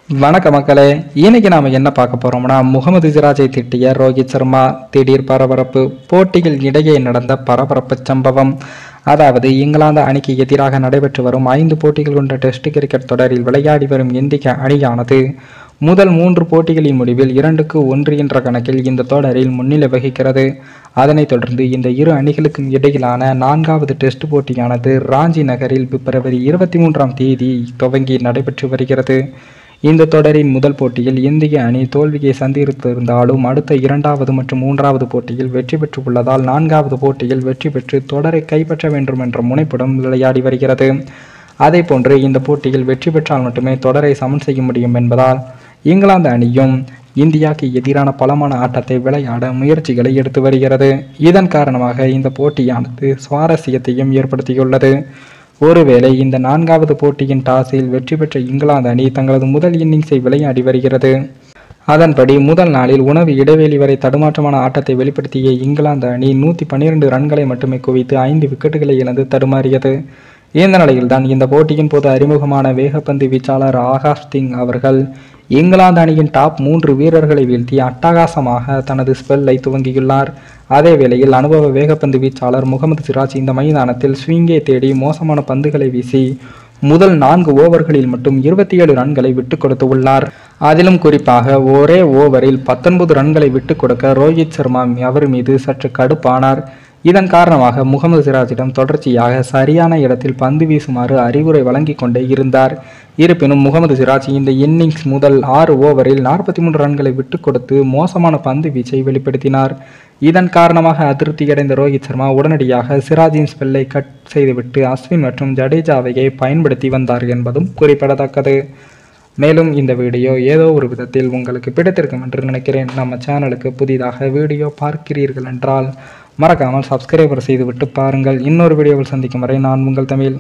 வணக்க மக்களே, இன்னைக்கு நாம என்ன பார்க்க போறோம்னா, முகமது சிராஜை திட்டிய ரோஹித் சர்மா திடீர் பரபரப்பு. போட்டிகள் இடையே நடந்த பரபரப்பு சம்பவம். அதாவது இங்கிலாந்து அணிக்கு எதிராக நடைபெற்று வரும் 5 போட்டிகள் கொண்ட டெஸ்ட் கிரிக்கெட் தொடரில் விளையாடி வரும் இந்திய அணியானது முதல் 3 போட்டிகளின் முடிவில் 2-1 என்ற கணக்கில் இந்த தொடரில் முன்னிலை வகிக்கிறது. அதனைத் தொடர்ந்து இந்த இரு அணிகளுக்கும் இடையிலான 4வது டெஸ்ட் போட்டியானது ராஞ்சி நகரில் பிப்ரவரி 23ஆம் தேதி துவங்கி நடைபெற்று வருகிறது. இந்த தொடரின் முதல் போட்டியில் இந்திய அணி தோல்வியை சந்தித்திருந்தாலும் அடுத்த 2வது மற்றும் 3வது போட்டியில் வெற்றி பெற்று உள்ளதால் 4வது போட்டியில் வெற்றி பெற்று தொடரை கைப்பற்ற வேண்டும் என்ற முனைப்புடன் விளையாடி வருகிறது. அதே போன்று இந்த போட்டியில் வெற்றி பெற்றால் மட்டுமே தொடரை சமன் செய்ய முடியும் என்பதால் இங்கிலாந்து அணியும் இந்தியாவுக்கு எதிரான பலமான ஆட்டத்தை விளையாட முயற்சிகளை எடுத்து வருகிறது. இதன் காரணமாக இந்த போட்டியானது சுவாரஸ்யத்தையும் ஏற்படுத்தியுள்ளது. ஒருவேளை இந்த 4வது போட்டியின் டாஸில் வெற்றி பெற்ற இங்கிலாந்து அணி தங்களது முதல் இன்னிங்ஸை விளையாடி வருகிறது. அதன்படி முதல் நாளில் உணவு இடைவெளி வரை தடுமாற்றமான ஆட்டத்தை வெளிப்படுத்திய இங்கிலாந்து அணி 112 ரன்களை மட்டுமே குவித்து 5 விக்கெட்டுகளை இழந்து தடுமாறியது. இந்த நிலையில்தான் இந்த போட்டியின் போது அறிமுகமான வேகப்பந்து வீச்சாளர் ஆகாஷ் சிங் அவர்கள் இங்கிலாந்து அணியின் டாப் 3 வீரர்களை வீழ்த்தி அட்டகாசமாக தனது ஸ்பெல்லை துவங்கியுள்ளார். அதே வேளையில் அனுபவ வேகப்பந்து வீச்சாளர் முகமது சிராஜ் இந்த மைதானத்தில் ஸ்விங்கை தேடி மோசமான பந்துகளை வீசி முதல் 4 ஓவர்களில் மட்டும் 27 ரன்களை விட்டுக் கொடுத்து உள்ளார். அதிலும் குறிப்பாக ஒரே ஓவரில் 19 ரன்களை விட்டுக் கொடுக்க ரோஹித் சர்மா அவர் மீது சற்று கடுப்பானார். இதன் காரணமாக முகமது சிராஜிடம் தொடர்ச்சியாக சரியான இடத்தில் பந்து வீசுமாறு அறிவுரை வழங்கி கொண்டே இருந்தார். இருப்பினும் முகமது சிராஜ் இந்த இன்னிங்ஸ் முதல் 6 ஓவரில் 43 ரன்களை விட்டுக் கொடுத்து மோசமான பந்து வீச்சை வெளிப்படுத்தினார். இதன் காரணமாக அதிருப்தியடைந்த ரோஹித் சர்மா உடனடியாக சிராஜின் ஸ்பெல்லை கட் செய்துவிட்டு அஸ்வின் மற்றும் ஜடேஜாவையே பயன்படுத்தி வந்தார் என்பதும் குறிப்பிடத்தக்கது. மேலும் இந்த வீடியோ ஏதோ ஒரு விதத்தில் உங்களுக்கு பிடித்திருக்கும் என்று நினைக்கிறேன். நம்ம சேனலுக்கு புதிதாக வீடியோ பார்க்கிறீர்கள் என்றால் மறக்காமல் சப்ஸ்கிரைபர் செய்துவிட்டு பாருங்கள். இன்னொரு வீடியோவில் சந்திக்கும் வரை நான் உங்கள் தமிழ்.